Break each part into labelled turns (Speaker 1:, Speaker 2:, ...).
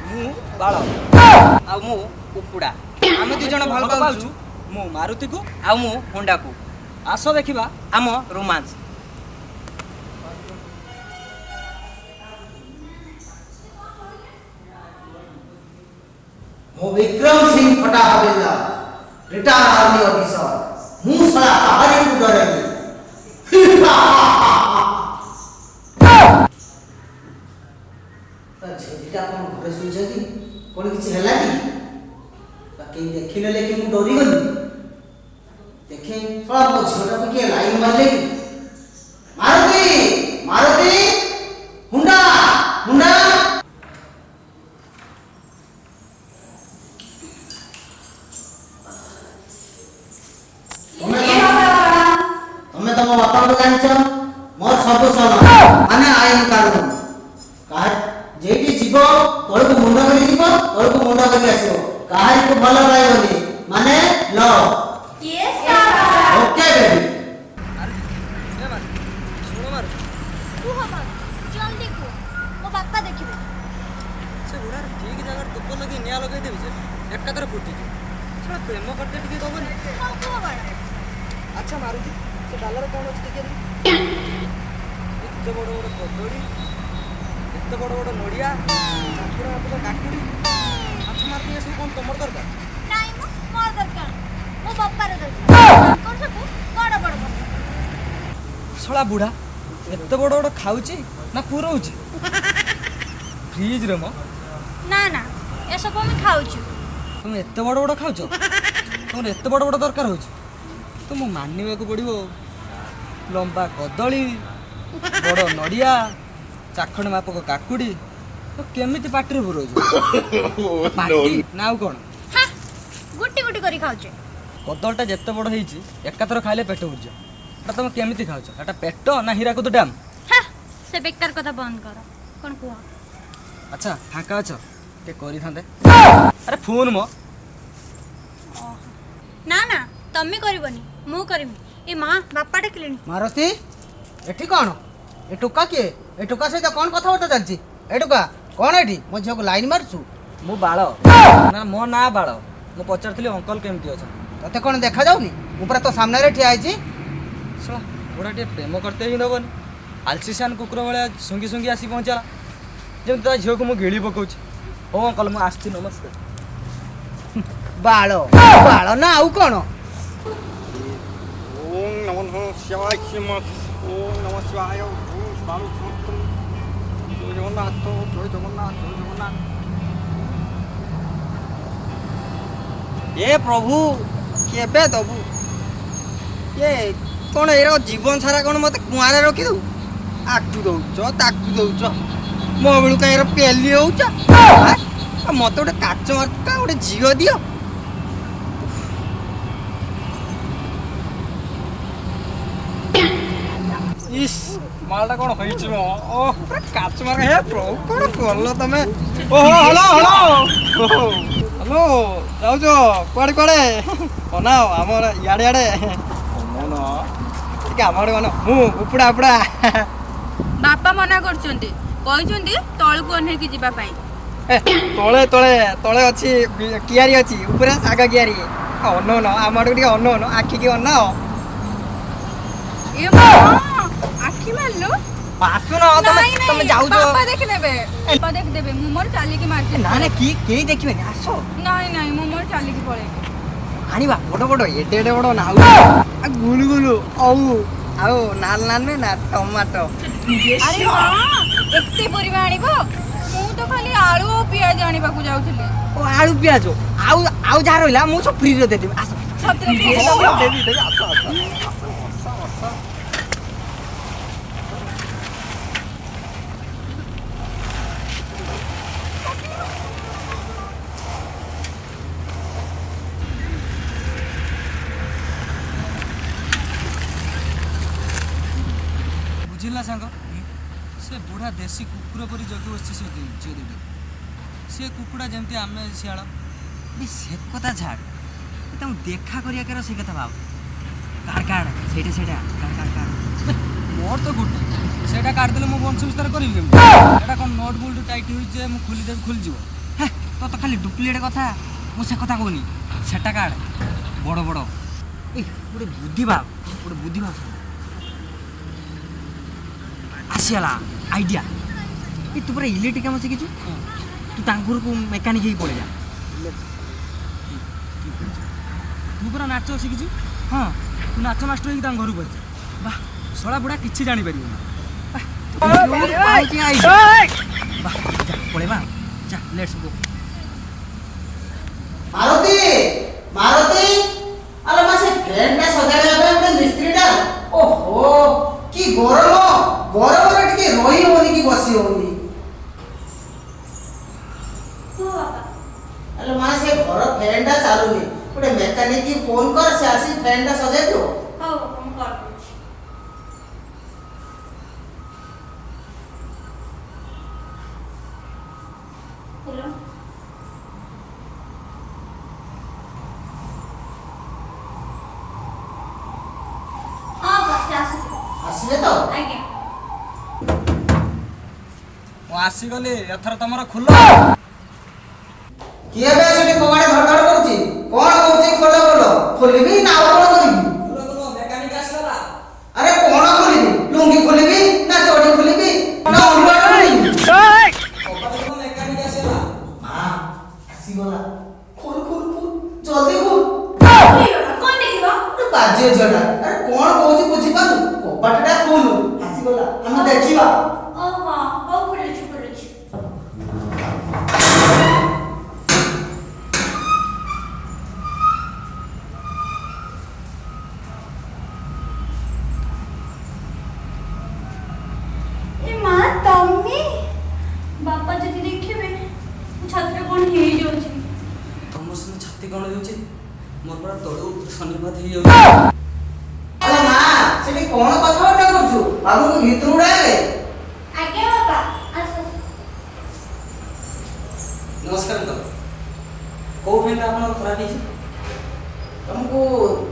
Speaker 1: मु बाळ आ मु कुकुड़ा आम दी जण भल पाउछु मु मारुति को आ मु होंडा को आस देखिबा आम रोमांस
Speaker 2: मो विक्रम सिंह फटा हवेलदार रिटायर आर्मी ऑफिसर मु साला कहानी को डरेगी झेटिटा कोन घरे सुइछथि कोन किछि हला कि बाकी देखिले लेके मु डरी गली देखे साला मो झोटा को के लाइन मारले मारुति मारुति हुंडा हुंडा तुम्हें तो मो बापा को जानछ मोर सब समान माने आईन कानून काहे जेठी जीव तळको मुंडा करी जीव तळको मुंडा करी आसीबो काहे को भल पाइबनी माने लो
Speaker 3: यस सर
Speaker 2: ओके बेबी
Speaker 1: अरे मार सुनो मार
Speaker 3: तू हम जल्दी को मो बापा देखिबे
Speaker 1: से बुढ़ा ठीक जगह तुप लगी निया लगे देबी जे एकादर फुटी से प्रेम करते टिके दबनी
Speaker 3: हां को बड़
Speaker 1: अच्छा मारुति से डालर कौन अछि देखिए इतने बड़ बड़ कदड़ी इतने बड़ बड़ नड़िया चाकुरा आपको काकुड़ी अच्छा मारुति ये सब कौन तमर दरकार
Speaker 3: नाही मोर दरकार मो बापा रे दरकार कोन सब बड़ बड़
Speaker 1: सला बुढ़ा एते बड़ बड़ खाउची ना पुरौची फ्रिज रे म
Speaker 3: ना ना ए सब हम खाउछु
Speaker 1: तुम एते बड़ बड़ खाउछ तुम एते बड़ बड़ दरकार होची तुम मानिबा को पड़िबो लंबा कदली बड़ नड़िया चाखण मापक काकुड़ी तो केमिति पाटी पुरौछ पाटी ना कौन
Speaker 3: हां गुटी गुटी करी खाउछु
Speaker 1: कदलटा जेते बड़ ହେଇଛି एकाथर खाइले पेट उर्जा एटा तुम केमिति खाउछ एटा पेट ना हीराकुद डैम
Speaker 3: हां से बेकार कथा बंद कर कोन कुआ
Speaker 1: अच्छा फाका अछ के करी थांदे अरे फोन मो
Speaker 3: ना ना तम्मे करबनी मु करबी ए मां बापा डाकिलेनी
Speaker 2: मारुति एठी कोन ए टुका के ए टुका से कोन कथा होता चलची ए टुका कोन एठी मो झियो को लाइन मारछु
Speaker 1: मु बाळ ना मो ना बाळ मु पचारथली अंकल केमती अछ
Speaker 2: तते कोन देखा जाउनी ऊपर तो सामने रे ठिया आइची
Speaker 1: सला बड़ा टे प्रेम करते ही दबन आलसीसान कुकुर वाला सुंगी सुंगी आसी पहुंचला जेम ता झियो को मु गिली पकोछ ओ अंकल मु आस्ती नमस्कार
Speaker 2: बाळो बाळो ना आउ कोन
Speaker 4: ओम नमः शिवाय ओम नमः शिवाय ओम बालू जय जगन्नाथ जय जगन्नाथ जय जगन्नाथ ए प्रभु केबे दबु ये कौन एरा जीवन सारा कौन मत कुआरे रखी दउ आकु दउछ ताकु दउछ मो बेलु कायर पेली होउछ मत गोटे काच मार गोटे झियो दियो इस मालटा कौन होइछ मो ओ पूरा काच मार हे प्रभु कौन करलो तमे ओहो हेलो हेलो हेलो जाउछो कुआडे कुआडे बनाओ हमर याडे याडे मन ठीक हमर मन मु उपडा उपडा
Speaker 5: बापा मना करछंती कहछंती तळकु अने की जिबा पई
Speaker 4: तळे तळे तळे अछि कियारी अछि ऊपर सागा कियारी अनो न हमर टिके अनो न आखी के अनाओ
Speaker 5: ए मां आखी मारलो
Speaker 4: पासु न तमे जाउ जो
Speaker 5: पापा देख लेबे पापा देख देबे मु मोर चाली के मारते
Speaker 4: ना ना की केई देखिबे आसो
Speaker 5: नहीं नहीं मु मोर चाली के पळे
Speaker 4: आनिबा बडो बडो एटे एटे बडो नाउ आ गुलु गुलु औ आओ नाल नाल में ना टमाटो
Speaker 5: अरे हां एते परिवा आनिबो मु तो खाली आलू और प्याज आनिबा को जाउथिले
Speaker 4: ओ आलू प्याज आउ आउ जा रहला मु सब फ्री रे देबी आसो
Speaker 5: सतरे
Speaker 4: देबी देबी आसो आसो
Speaker 1: बुझिला सांग से बुढ़ा देसी कुकुर परी जगी बस से झील दुटा सी कुकुड़ा जमती आम शियाल
Speaker 4: से कथा झाड़ तुम देखा करिया कर से कथा भाव काट काट सेटा सेटा काट काट काट
Speaker 1: मोर तो गुटे सेटा काट देले मो वंश विस्तार करिवि केम एटा कोन नोट बोल्ट टाइट होई जे मु खुली देब खुल जीवो ତ ଖାଲି ଡୁପ୍ଲିକେଟ୍ କଥା ମୁଁ ସେ କଥା କହୁନି ସେଟା କାର୍ଡ ବଡ଼ ବଡ଼ ଏଇ ଗୋଟେ ବୁଦ୍ଧି ଭାବ ଆସିଗଲା ଆଇଡ଼ିଆ ଏ ତୁ ପୁରା ଇଲେକ୍ଟ୍ରିକ୍ କାମ ଶିଖିଛୁ ତୁ ତାଙ୍କ ଘରକୁ ମେକାନିକ୍ ହେଇକି ପଳେଇ ଯା ତୁ ପୁରା ନାଚ ଶିଖିଛୁ ହଁ ତୁ ନାଚ ମାଷ୍ଟର ହେଇକି ତାଙ୍କ ଘରକୁ ପଳେଇ ବା ଶଳା ବୁଢ଼ା କିଛି ଜାଣିପାରିବୁନି ପଳେଇବା ଯା ଲେଟ୍ସ ଗୋ
Speaker 2: ମାରୁତି ମାରୁତି ଆଲୋ ମା ସେ ଫ୍ୟାନଟା ସଜାଡ଼ିବା ପାଇଁ ଗୋଟେ ମିସ୍ତ୍ରୀଟା ଓହୋ କି ଗରମରେ ଟିକେ ରହି ହଉନି କି ବସି ହଉନି ଆଲୋ ମା ସେ ଘର ଫ୍ୟାନଟା ଚାଲୁନି ଗୋଟେ ମେକାନିକ କି ଫୋନ କର ସେ ଆସି ଫ୍ୟାନଟା ସଜାଇ ଦିଅ
Speaker 3: ହଉ ମୁଁ କରିଦେଉଛି। ହ୍ୟାଲୋ ହଁ ବସ୍ ଆସୁଛି
Speaker 2: ଆସିଲେ ତ
Speaker 3: ଆଜ୍ଞା
Speaker 1: ମୁଁ ଆସିଗଲି ଏଥର ତମର ଖୋଲ
Speaker 2: କିଏ ବେ ସେଠି କବାଟ ଧଡ କରୁଛି କଣ କହୁଛି ଖୋଲ ଖୋଲିବି ନା ଆଉ କଣ କରିବି
Speaker 1: ମେକାନିକ ଆସିଗଲା
Speaker 2: ଆରେ କଣ ଖୋଲିବି ଲୁଙ୍ଗି ଖୋଲିବି ନା ଚଡ଼ି ଖୋଲିବି ନା ଅଣ୍ଡା ଖୋଲିବି
Speaker 1: ମେକାନିକ ଆସିଗଲା
Speaker 2: ମା ଆସିଗଲା ଖୋଲ ଜଲ୍ଦି ଖୋଲ
Speaker 3: କଣ ଦେଖିବ
Speaker 2: ବାଜ୍ୟ ଝିଅଟା ଆରେ କଣ କହୁଛି ବୁଝିପାରୁ କବାଟଟା ଖୋଲ ଆସିଗଲା ଆମେ ଦେଖିବା
Speaker 3: ଓହୋ ହଉ ଖୋଲୁଛି ଏ ମା ତମେ ବାପା ଯଦି ଦେଖିବେ ଛାତ୍ର କଣ ହେଇଯାଉଛି
Speaker 1: ତମ ସିନା ଛାତି କଣ ହେଉଛି ମୋର ପୁରା ତଳୁ ଶନିପାତ ହେଇଯାଉଛି
Speaker 2: ଆରେ ମା ସେଠି କଣ କଥାବାର୍ତ୍ତା କରୁଛୁ ବାବୁଙ୍କୁ ଭିତରୁ ଡାକେ
Speaker 3: ଆଜ୍ଞା ବାପା ଆସ
Speaker 1: ନମସ୍କାର ତ କୋଉ ଫ୍ୟାନ୍ଟା ଆପଣଙ୍କ ଖରାପ ହେଇଛି
Speaker 2: ତମକୁ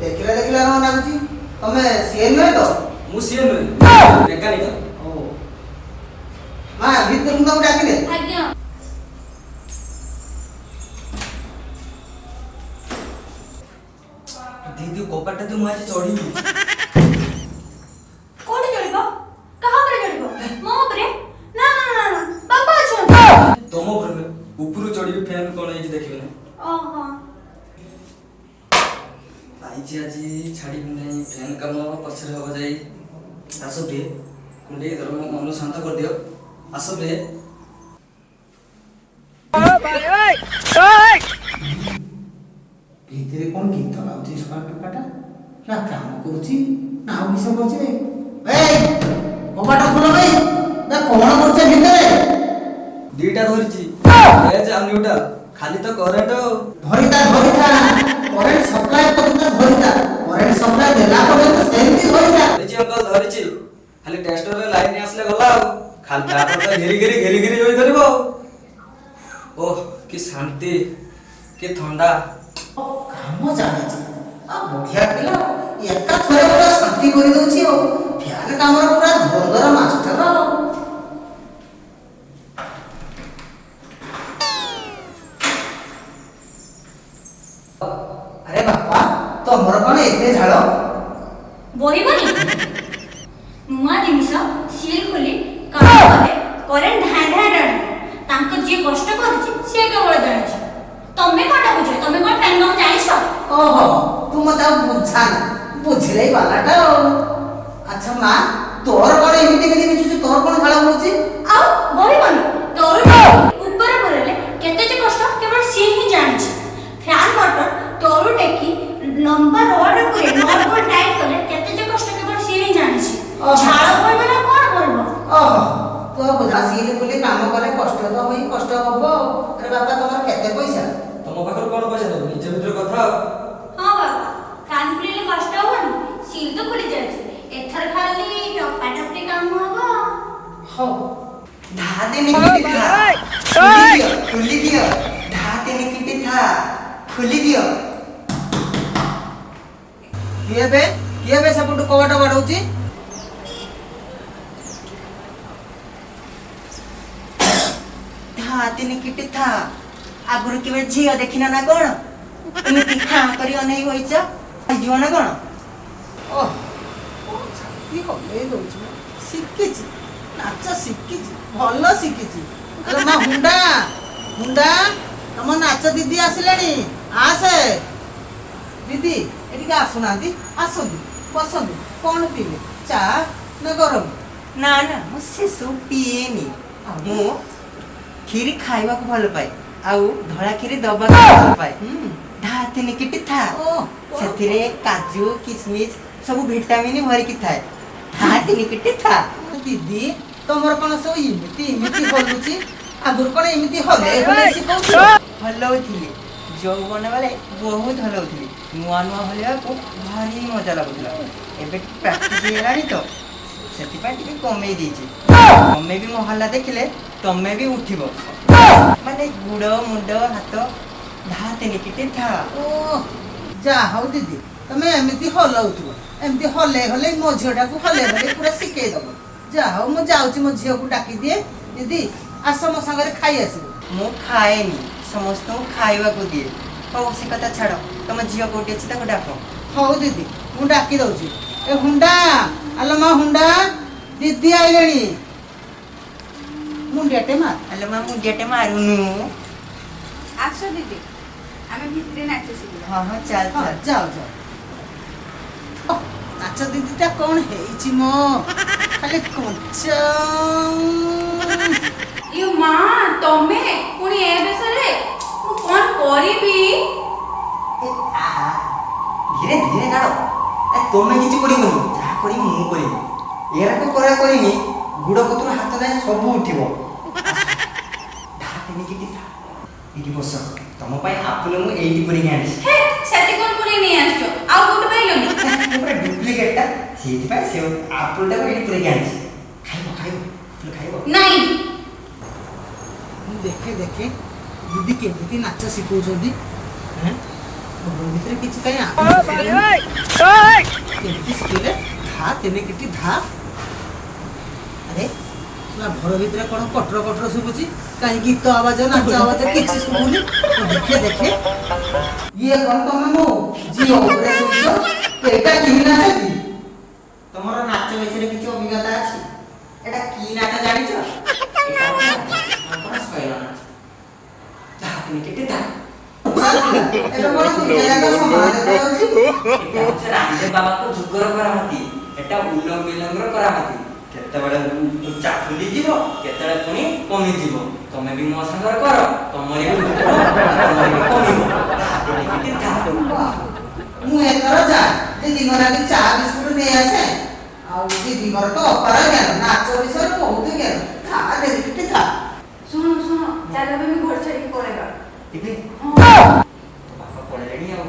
Speaker 2: ଦେଖିଲା ନ ଲାଗୁଛି ତମେ ସିଏ ନୁହେଁ ତ
Speaker 1: ମୁଁ ସିଏ ନୁହେଁ ମେକାନିକ
Speaker 2: ଓ ମା ଭିତରକୁ ତମକୁ ଡାକିଲେ
Speaker 3: ଆଜ୍ଞା
Speaker 1: ଦିଦି କବାଟଟା ତ ମୁଁ ଆଜି ଚଢ଼ିବି
Speaker 3: କୋଉଠି ଚଢିବ କାହା ଉପରେ ଚଢିବ ମୋ ଉପରେ ନା ବାପା ଅଛନ୍ତି
Speaker 1: ତମ ଉପରେ ଉପରୁ ଚଢ଼ିବି ଫ୍ୟାନ୍ କଣ ହେଇଛି ଦେଖିବେ ନା
Speaker 3: ଓହୋ
Speaker 1: ଆଇଛି ଆଜି ଛାଡ଼ିବି ନାହିଁ ଫ୍ୟାନ୍ କାମ ପଛରେ ହବ ଯାଇ ଆସ ବେ କୁଣ୍ଡେଇ ଧର ମୋ ମନ ଶାନ୍ତ କରିଦିଅ ଆସ ବେ
Speaker 2: ଭିତରେ କଣ ଗୀତ ଗାଉଛି ସକାଳ ଟୋକାଟା ନା କାମ କରୁଛି ନା ଆଉ କିସ କରୁଛି କବାଟ ଖୋଲ ଭାଇ ନା କଣ କରୁଛ ଭିତରେ
Speaker 1: ଦିଟା ଧରିଛି ଏଜ୍ ଆଉ ନ୍ୟୁଟ୍ରାଲ ଖାଲି ତ କରେଣ୍ଟ
Speaker 2: ଧରିତା କରେଣ୍ଟ ସପ୍ଲାଏ ପର୍ଯ୍ୟନ୍ତ ଧରିତା କରେଣ୍ଟ ସପ୍ଲାଏ ଦେଲା ପର୍ଯ୍ୟନ୍ତ ସେମିତି ଧରିତା
Speaker 1: ଧରିଛି ଅଙ୍କଲ ଧରିଛି ଖାଲି ଟେଷ୍ଟରରେ ଲାଇନ ଆସିଲେ ଗଲା ଆଉ ଖାଲି ତାପରେ ତ ଘେରି ହୋଇ ଧରିବ ଓହ କି ଶାନ୍ତି କି ଥଣ୍ଡା
Speaker 2: କାମ ଜାଣିଛି ଆଉ ବଢିଆ ପିଲା ଏକା ଥରେ ପୁରା ଶାନ୍ତି କରିଦଉଛି ଆଉ ଫ୍ୟାନ କାମର ପୁରା ଧନ୍ଦର ମାଷ୍ଟର ଆଉ ଆରେ ବାପା ତମର କଣ ଏତେ ଝାଳ
Speaker 3: ବହିବନି ନୂଆ ଜିନିଷ ସିଲ୍ ଖୋଲି କାମ କଲେ କରେଣ୍ଟ ଧାଇଁ ଟାଣିବ ତାଙ୍କ ଯିଏ କଷ୍ଟ କରୁଛି ସିଏ କେବଳ ଜାଣିଛି ତମେ କଣ ବୁଝ ତମେ କଣ ଫ୍ୟାନ୍ କାମ ଜାଣିଛ
Speaker 2: ଓହୋ ତୁ ମତେ ଆଉ ବୁଝାନା ବୁଝିଲେ ବାଲାଟା ଆଉ ଆଚ୍ଛା ମା ତୋର କଣ ଏମିତି କେମିତି ମିଶୁଛି ତୋର କଣ ଝାଳ ହଉଛି
Speaker 3: ଆଉ ବହିବନି ତଳୁ ଉପରେ ବରେଲେ କେତେ ଯେ କଷ୍ଟ କେବଳ ସିଏ ହିଁ ଜାଣିଛି ଫ୍ୟାନ୍ ମଟର ତଳୁ ଟେକି ଲମ୍ବା ରଡ୍ ଉପରେ ନଟ୍ ବୋଲ୍ଟ ଟାଇଟ୍ କଲେ କେତେ ଯେ କଷ୍ଟ କେବଳ ସିଏ ହିଁ ଜାଣିଛି ଝାଳ ବହିବ ନା କଣ ବହିବ
Speaker 2: ଓହୋ ତୁ ବୁଝା ସିଲ ଖୋଲି କାମ କଲେ କଷ୍ଟ ତ ହୋଇ କଷ୍ଟ ହବ ଆଉ ଆରେ ବାପା ତମର କେତେ ପଇସା
Speaker 1: ତମ ପାଖରେ କଣ ପଇସା ଦେବ ନିଜ ଭିତରେ କଥା ଆଉ
Speaker 3: ହଁ ବାବା ଫ୍ୟାନ୍ ଖୋଲିଲେ କଷ୍ଟ ହବନି ସିଲ୍ ତ ଖୋଲି ଯାଇଛି ଏଥର ଖାଲି ଟପାଟପି କାମ ହବ
Speaker 2: ହଉ ଧାତେ ନିକିଟି ଥା ଖୋଲି ଦିଅ ଧାତେ ନିକିଟି ଥା ଖୋଲି ଦିଅ କିଏ ବେ ସେପଟୁ କବାଟ ବାଡଉଛି ଧାତେ ନିକିଟି ଥା
Speaker 4: ଆଗରୁ କେବେ ଝିଅ ଦେଖିନ ନା କଣ? ଏମିତି ଖାଁ କରି ଅନେଇ ବଇଛ ଯିବ ନା କଣ?
Speaker 2: ଓହ ଛାତି ହଲେଇ ଦଉଛି ମୁଁ। ଶିଖିଛି ନାଚ ଶିଖିଛି ଭଲ ଶିଖିଛି। ଆରେ ମା ହୁଣ୍ଡା ହୁଣ୍ଡା ତମ ନାଚ ଦିଦି ଆସିଲେଣି ଆସେ। ଦିଦି ଏଠିକି ଆସୁନାହାନ୍ତି ଆସନ୍ତୁ ବସନ୍ତୁ। କ'ଣ ପିଇବେ ଚା ନା ଗରମ?
Speaker 4: ନା ନା ମୁଁ ସେସବୁ ପିଏନି। ମୁଁ କ୍ଷୀରି ଖାଇବାକୁ ଭଲ ପାଏ ଆଉ ଧଳା କ୍ଷୀରି ଦବାକୁ ଭଲ ପାଏ। ଧା ତିନିକିଟି ଥା ସେଥିରେ କାଜୁ କିସମିସ ସବୁ ଭିଟାମିନ ଭରିକି ଥାଏ। ଧା ତିନିକିଟି ଥା।
Speaker 2: ଦିଦି ତମର କ'ଣ ସବୁ ଏମିତି ହଲୁଛି? ଆଗରୁ କ'ଣ ଏମିତି ହଲେଇ ହଲେଇ ଶିଖଉଥିଲ?
Speaker 4: ହଲଉଥିଲି ଯୌବନ ବେଳେ ବହୁତ ହଲଉଥିଲି। ନୂଆ ନୂଆ ହଲେଇବାକୁ ଭାରି ମଜା ଲାଗୁଥିଲା। ଏବେ ପ୍ରାକ୍ଟିସ ହେଇଗଲାଣି ତ ସେଥିପାଇଁ ଟିକେ କମେଇ ଦେଇଛି। ତମେ ବି ମୋ ହଲା ଦେଖିଲେ ତମେ ବି ଉଠିବ। ମାନେ ଗୁଡ଼ ମୁଣ୍ଡ ହାତ ଧା ତିନିକିଟି ଥା।
Speaker 2: ଓ ଯାହା ହଉ ଦିଦି ତମେ ଏମିତି ହଲଉଥିବ। ଏମିତି ହଲେଇ ହଲେଇ ମୋ ଝିଅଟାକୁ ହଲେଇ ହଲେଇ ପୁରା ଶିଖେଇ ଦବ। ଯାହା ହଉ ମୁଁ ଯାଉଛି ମୋ ଝିଅକୁ ଡାକି ଦିଏ। ଦିଦି ଆସ ମୋ ସାଙ୍ଗରେ ଖାଇ ଆସିବ।
Speaker 4: ମୁଁ ଖାଏନି ସମସ୍ତଙ୍କୁ ଖାଇବାକୁ ଦିଏ। ହଉ ସେ କଥା ଛାଡ଼। ତମ ଝିଅ କୋଉଠି ଅଛି ତାକୁ ଡାକ।
Speaker 2: ହଉ ଦିଦି ମୁଁ ଡାକି ଦଉଛି। ଏ ହୁଣ୍ଡା ଆଲୋ ମା ହୁଣ୍ଡା ଦିଦି ଆଇଲେଣି। ମୁଣ୍ଡିଆଟେ ମାର।
Speaker 4: ଆଲୋ ମା ମୁଣ୍ଡିଆଟେ ମାରୁନୁ।
Speaker 5: ଆସ ଦିଦି ଆମେ ଭିତରେ ନାଚ ଶିଖିବା।
Speaker 4: ହଁ ହଁ ଚାଲ
Speaker 2: ହଁ
Speaker 4: ଚାଲ।
Speaker 2: ଯାଅ ଯାଅ। ଓଃ, ନାଚ ଦିଦିଟା କ'ଣ ହେଇଛି ମ ଖାଲି କଞ୍ଚା।
Speaker 5: ଇଏ ମା ତମେ ପୁଣି ଏ ବେଶରେ ମୁଁ କଣ କରିବି?
Speaker 4: ଧୀରେ ଧୀରେ ଗାଡ଼। ତମେ କିଛି କରିବନି ଯାହା କରିବି ମୁଁ କରିବି। ଏରାକ କରା କରିନି ଗୁଡ଼ କତରୁ ହାତ ଯାଏ ସବୁ ଉଠିବ। ଏଇଠି ବସ। ତମ ପାଇଁ ଆପୁଲ ମୁଁ ଏଇଠି କରିକି ଆଣିଛି।
Speaker 5: ହେ ସେଠି କଣ ପୁଣି ନେଇ ଆସିଛ? ଆଉ କୋଉଠି ପାଇଲନି?
Speaker 4: ମୁଁ ପୁରା ଡୁପ୍ଲିକେଟଟା ସେଇଥିପାଇଁ ସେ ଆପୁଲଟାକୁ ଏଇଠି କରିକି ଆଣିଛି। ଖାଇବ ଖାଇବ ଆପୁଲ ଖାଇବ।
Speaker 5: ନାଇଁ
Speaker 2: ମୁଁ ଦେଖେ ଦେଖେ ଦିଦି କେମିତି ନାଚ ଶିଖଉଛନ୍ତି। ଘର ଭିତରେ କିଛି କାହିଁ କେମିତି ଶିଖିଲେ? ଧା ତିନିକିଟି ଧା। ଆରେ ଘର ଭିତରେ କ'ଣ କଟର କଟର ଶୁଭୁଛି? କାହିଁ ଗୀତ ଆବାଜ ନାଚ ଆବାଜ କିଛି ଶୁଭୁନି। ଦେଖେ ଦେଖେ ଇଏ କ'ଣ ତମେ ମୋ ଝିଅ ଉପରେ ଶୁଭୁଛ? ଏଇଟା କି ନାଚ କି?
Speaker 4: ତମର ନାଚ ବିଷୟରେ କିଛି ଅଭିଜ୍ଞତା ଅଛି? ଏଟା କି ନାଚ ଜାଣିଛ? ଏଟା ହଉଛି ଆମର ଶୈଳ ନାଚ। ଯାହା তুমি কেটে দাও।
Speaker 2: এটা বড় দুনিয়াটা সমাজ দেখাଉଛି।
Speaker 4: এটা হচ্ছে রামদেব বাবাଙ୍କ ଯୁଗର କରାମତି। ଏଟା ଉଲଙ୍ଗ ବିଲଙ୍ଗର କରାମତି। କେତେବେଳେ ଚାଖୁଲି ଯିବ କେତେବେଳେ ପୁଣି କମିଯିବ। ତମେ ବି ମୋ ସାଙ୍ଗରେ କର ତମର ବି ଉଠିବ ତମର ବି କମିବ।
Speaker 2: ମୁଁ ଏଥର ଯା ଦିଦିଙ୍କର ଆଗେ ଚା ବିସ୍କୁଟ ନେଇ ଆସେ। ଆଉ ଦିଦିଙ୍କର ତ ଅପାର ଜ୍ଞାନ ନାଚ ବିଷୟରେ ବହୁତ ଜ୍ଞାନ। ଥା ଦିଦି ଥା।
Speaker 5: ଶୁଣ ଶୁଣ ଚାଲ ଆମେ ଘର ଛାଡ଼ିକି ପଳେଇବା।
Speaker 4: ଏବେ
Speaker 5: ହଁ
Speaker 4: ବାପା ପଳେଇଲେଣି ଆଉ